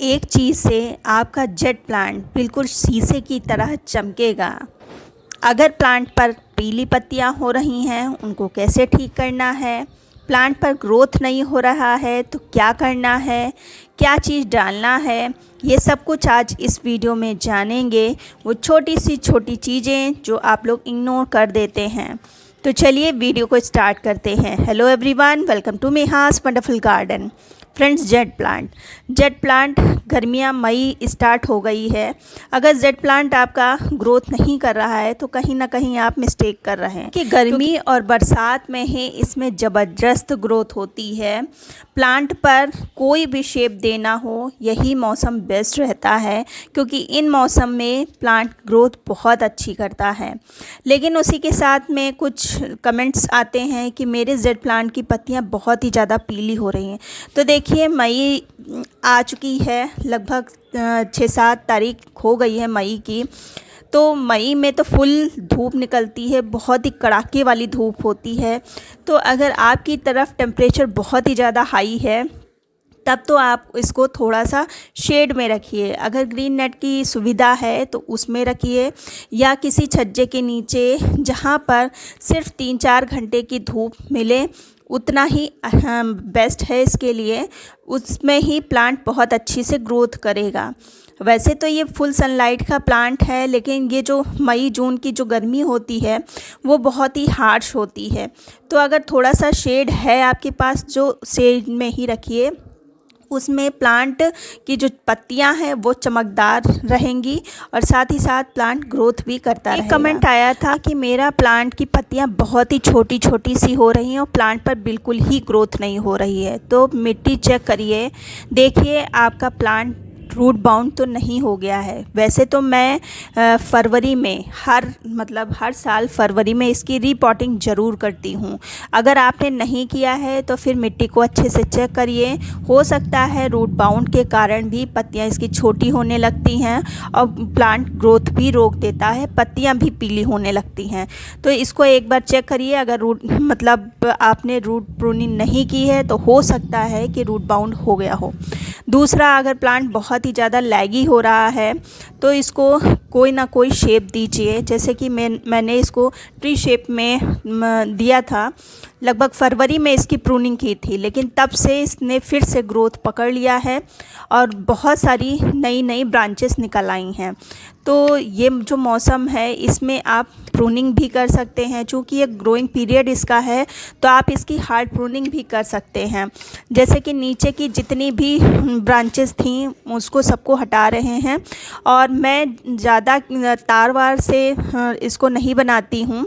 एक चीज़ से आपका जेट प्लांट बिल्कुल शीशे की तरह चमकेगा। अगर प्लांट पर पीली पत्तियां हो रही हैं, उनको कैसे ठीक करना है, प्लांट पर ग्रोथ नहीं हो रहा है तो क्या करना है, क्या चीज़ डालना है, ये सब कुछ आज इस वीडियो में जानेंगे। वो छोटी सी छोटी चीज़ें जो आप लोग इग्नोर कर देते हैं। तो चलिए वीडियो को स्टार्ट करते हैं। Hello everyone, welcome to Meha's wonderful garden. Friends, जेट प्लांट गर्मियाँ मई स्टार्ट हो गई है। अगर जेट प्लांट आपका ग्रोथ नहीं कर रहा है तो कहीं ना कहीं आप मिस्टेक कर रहे हैं कि गर्मी और बरसात में ही इसमें ज़बरदस्त ग्रोथ होती है। प्लांट पर कोई भी शेप देना हो, यही मौसम बेस्ट रहता है क्योंकि इन मौसम में प्लांट ग्रोथ बहुत अच्छी करता है। लेकिन उसी के साथ में कुछ कमेंट्स आते हैं कि मेरे जेट प्लांट की पत्तियां बहुत ही ज़्यादा पीली हो रही हैं। तो देखिए, मई आ चुकी है, लगभग 6-7 तारीख हो गई है मई की। तो मई में तो फुल धूप निकलती है, बहुत ही कड़ाके वाली धूप होती है। तो अगर आपकी तरफ टेम्परेचर बहुत ही ज़्यादा हाई है तब तो आप इसको थोड़ा सा शेड में रखिए। अगर ग्रीन नेट की सुविधा है तो उसमें रखिए या किसी छज्जे के नीचे जहाँ पर सिर्फ 3-4 घंटे की धूप मिले, उतना ही बेस्ट है इसके लिए। उसमें ही प्लांट बहुत अच्छी से ग्रोथ करेगा। वैसे तो ये फुल सनलाइट का प्लांट है, लेकिन ये जो मई जून की जो गर्मी होती है वो बहुत ही हार्श होती है। तो अगर थोड़ा सा शेड है आपके पास, जो शेड में ही रखिए। उसमें प्लांट की जो पत्तियां हैं वो चमकदार रहेंगी और साथ ही साथ प्लांट ग्रोथ भी करता रहेगा। एक कमेंट आया था कि मेरा प्लांट की पत्तियां बहुत ही छोटी छोटी सी हो रही हैं और प्लांट पर बिल्कुल ही ग्रोथ नहीं हो रही है। तो मिट्टी चेक करिए, देखिए आपका प्लांट रूट बाउंड तो नहीं हो गया है। वैसे तो मैं फरवरी में हर साल फरवरी में इसकी रीपॉटिंग ज़रूर करती हूँ। अगर आपने नहीं किया है तो फिर मिट्टी को अच्छे से चेक करिए। हो सकता है रूट बाउंड के कारण भी पत्तियाँ इसकी छोटी होने लगती हैं और प्लांट ग्रोथ भी रोक देता है, पत्तियाँ भी पीली होने लगती हैं। तो इसको एक बार चेक करिए। अगर आपने रूट प्रूनिंग नहीं की है तो हो सकता है कि रूट बाउंड हो गया हो। दूसरा, अगर प्लांट बहुत ही ज़्यादा लैगी हो रहा है तो इसको कोई ना कोई शेप दीजिए। जैसे कि मैंने इसको ट्री शेप में दिया था। लगभग फरवरी में इसकी प्रूनिंग की थी, लेकिन तब से इसने फिर से ग्रोथ पकड़ लिया है और बहुत सारी नई नई ब्रांचेस निकल आई हैं। तो ये जो मौसम है इसमें आप प्रूनिंग भी कर सकते हैं। चूँकि ये ग्रोइंग पीरियड इसका है तो आप इसकी हार्ड प्रूनिंग भी कर सकते हैं। जैसे कि नीचे की जितनी भी ब्रांचेस थी उसको सबको हटा रहे हैं और मैं ज़्यादा तार वार से इसको नहीं बनाती हूँ।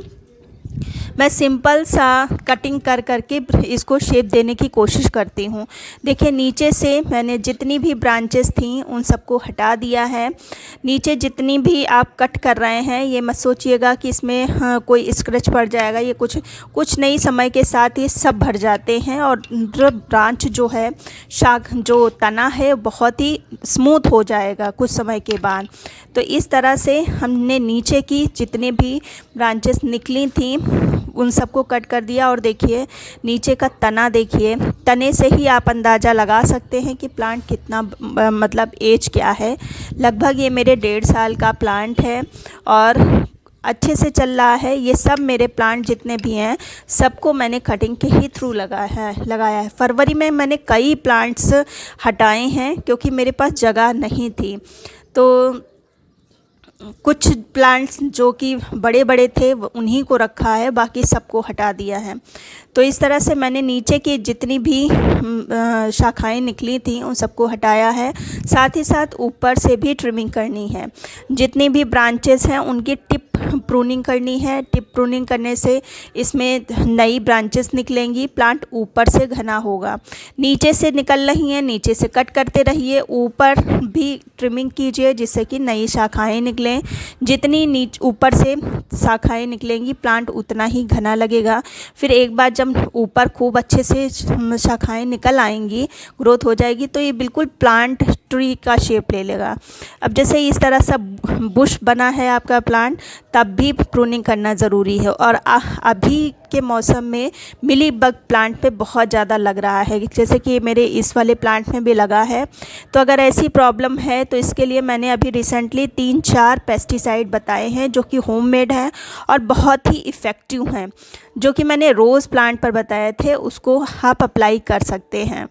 मैं सिंपल सा कटिंग कर करके इसको शेप देने की कोशिश करती हूँ। देखिए, नीचे से मैंने जितनी भी ब्रांचेस थी उन सबको हटा दिया है। नीचे जितनी भी आप कट कर रहे हैं, ये मत सोचिएगा कि इसमें कोई स्क्रैच पड़ जाएगा। ये कुछ नहीं, समय के साथ ये सब भर जाते हैं और ब्रांच जो है, शाख जो तना है, बहुत ही स्मूथ हो जाएगा कुछ समय के बाद। तो इस तरह से हमने नीचे की जितने भी ब्रांचेस निकली थी उन सबको कट कर दिया। और देखिए नीचे का तना, देखिए तने से ही आप अंदाज़ा लगा सकते हैं कि प्लांट कितना एज क्या है। लगभग ये मेरे 1.5 साल का प्लांट है और अच्छे से चल रहा है। ये सब मेरे प्लांट जितने भी हैं सबको मैंने कटिंग के ही थ्रू लगाया है। फरवरी में मैंने कई प्लांट्स हटाए हैं क्योंकि मेरे पास जगह नहीं थी। तो कुछ प्लांट्स जो कि बड़े बड़े थे उन्हीं को रखा है, बाकी सबको हटा दिया है। तो इस तरह से मैंने नीचे की जितनी भी शाखाएं निकली थी उन सबको हटाया है। साथ ही साथ ऊपर से भी ट्रिमिंग करनी है। जितनी भी ब्रांचेस हैं उनकी टिप प्रूनिंग करनी है। टिप प्रूनिंग करने से इसमें नई ब्रांचेस निकलेंगी, प्लांट ऊपर से घना होगा। नीचे से निकल रही हैं, नीचे से कट करते रहिए, ऊपर भी ट्रिमिंग कीजिए जिससे कि नई शाखाएं निकलें। जितनी ऊपर से शाखाएं निकलेंगी प्लांट उतना ही घना लगेगा। फिर एक बार जब ऊपर खूब अच्छे से शाखाएं निकल आएंगी, ग्रोथ हो जाएगी, तो ये बिल्कुल प्लांट ट्री का शेप ले लेगा। अब जैसे इस तरह सा बुश बना है आपका प्लांट, तब भी प्रूनिंग करना ज़रूरी है। और अभी के मौसम में मिली बग प्लांट पे बहुत ज़्यादा लग रहा है, जैसे कि मेरे इस वाले प्लांट में भी लगा है। तो अगर ऐसी प्रॉब्लम है तो इसके लिए मैंने अभी रिसेंटली 3-4 पेस्टिसाइड बताए हैं जो कि होममेड हैं और बहुत ही इफ़ेक्टिव हैं, जो कि मैंने रोज़ प्लांट पर बताए थे, उसको आप अप्लाई कर सकते हैं।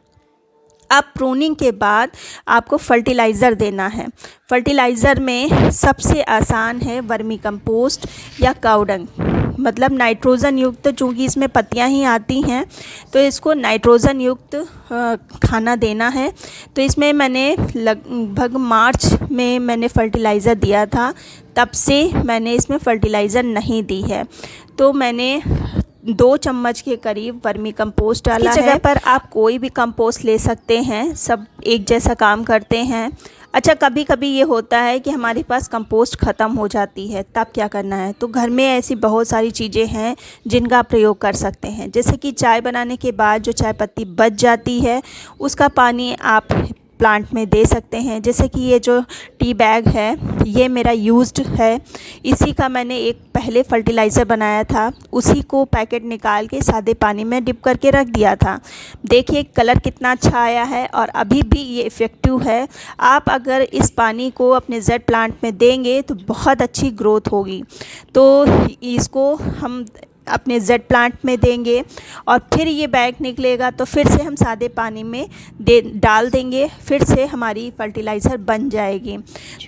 अब प्रूनिंग के बाद आपको फर्टिलाइज़र देना है। फर्टिलाइज़र में सबसे आसान है वर्मी कंपोस्ट या काऊ डंग, मतलब नाइट्रोजन युक्त, चूँकि इसमें पत्तियां ही आती हैं तो इसको नाइट्रोजन युक्त खाना देना है। तो इसमें मैंने लगभग मार्च में मैंने फर्टिलाइज़र दिया था, तब से मैंने इसमें फर्टिलाइज़र नहीं दी है। तो मैंने 2 चम्मच के करीब वर्मी कंपोस्ट डाला है। जगह पर आप कोई भी कंपोस्ट ले सकते हैं, सब एक जैसा काम करते हैं। अच्छा, कभी कभी ये होता है कि हमारे पास कंपोस्ट ख़त्म हो जाती है, तब क्या करना है? तो घर में ऐसी बहुत सारी चीज़ें हैं जिनका आप प्रयोग कर सकते हैं। जैसे कि चाय बनाने के बाद जो चाय पत्ती बच जाती है, उसका पानी आप प्लांट में दे सकते हैं। जैसे कि ये जो टी बैग है, ये मेरा यूज्ड है, इसी का मैंने एक पहले फर्टिलाइज़र बनाया था, उसी को पैकेट निकाल के सादे पानी में डिप करके रख दिया था। देखिए कलर कितना अच्छा आया है और अभी भी ये इफ़ेक्टिव है। आप अगर इस पानी को अपने जेड प्लांट में देंगे तो बहुत अच्छी ग्रोथ होगी। तो इसको हम अपने जेड प्लांट में देंगे और फिर ये बैग निकलेगा तो फिर से हम सादे पानी में डाल देंगे, फिर से हमारी फर्टिलाइज़र बन जाएगी।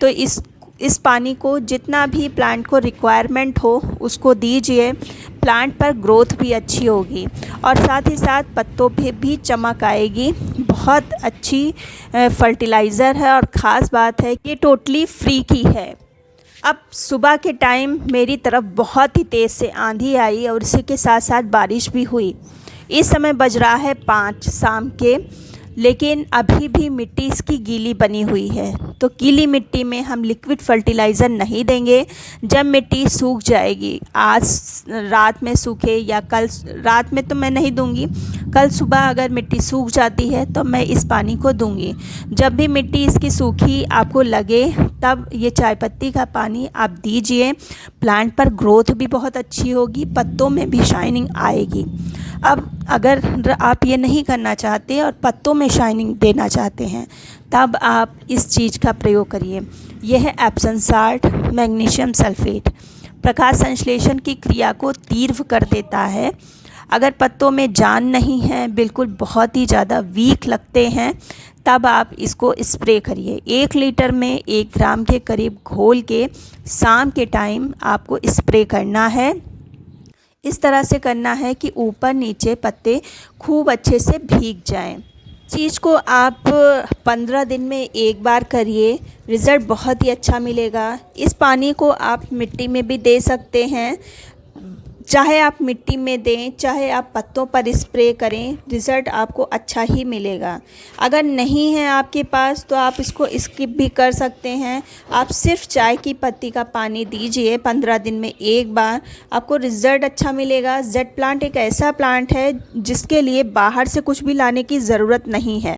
तो इस पानी को जितना भी प्लांट को रिक्वायरमेंट हो उसको दीजिए, प्लांट पर ग्रोथ भी अच्छी होगी और साथ ही साथ पत्तों पे भी चमक आएगी। बहुत अच्छी फर्टिलाइज़र है और ख़ास बात है कि टोटली फ्री की है। अब सुबह के टाइम मेरी तरफ बहुत ही तेज़ से आंधी आई और इसी के साथ साथ बारिश भी हुई। इस समय बज रहा है 5 शाम के, लेकिन अभी भी मिट्टी इसकी गीली बनी हुई है। तो गीली मिट्टी में हम लिक्विड फर्टिलाइज़र नहीं देंगे। जब मिट्टी सूख जाएगी, आज रात में सूखे या कल रात में तो मैं नहीं दूंगी, कल सुबह अगर मिट्टी सूख जाती है तो मैं इस पानी को दूंगी। जब भी मिट्टी इसकी सूखी आपको लगे तब ये चाय पत्ती का पानी आप दीजिए। प्लांट पर ग्रोथ भी बहुत अच्छी होगी, पत्तों में भी शाइनिंग आएगी। अब अगर आप ये नहीं करना चाहते और पत्तों में शाइनिंग देना चाहते हैं, तब आप इस चीज़ का प्रयोग करिए। यह है एप्सम साल्ट मैग्नीशियम सल्फेट, प्रकाश संश्लेषण की क्रिया को तीव्र कर देता है। अगर पत्तों में जान नहीं है, बिल्कुल बहुत ही ज़्यादा वीक लगते हैं, तब आप इसको स्प्रे करिए। 1 लीटर में 1 ग्राम के करीब घोल के शाम के टाइम आपको स्प्रे करना है। इस तरह से करना है कि ऊपर नीचे पत्ते खूब अच्छे से भीग जाएं। चीज़ को आप 15 दिन में एक बार करिए, रिज़ल्ट बहुत ही अच्छा मिलेगा। इस पानी को आप मिट्टी में भी दे सकते हैं, चाहे आप मिट्टी में दें चाहे आप पत्तों पर स्प्रे करें, रिज़ल्ट आपको अच्छा ही मिलेगा। अगर नहीं है आपके पास तो आप इसको स्किप भी कर सकते हैं। आप सिर्फ चाय की पत्ती का पानी दीजिए 15 दिन में एक बार, आपको रिज़ल्ट अच्छा मिलेगा। जेड प्लांट एक ऐसा प्लांट है जिसके लिए बाहर से कुछ भी लाने की ज़रूरत नहीं है।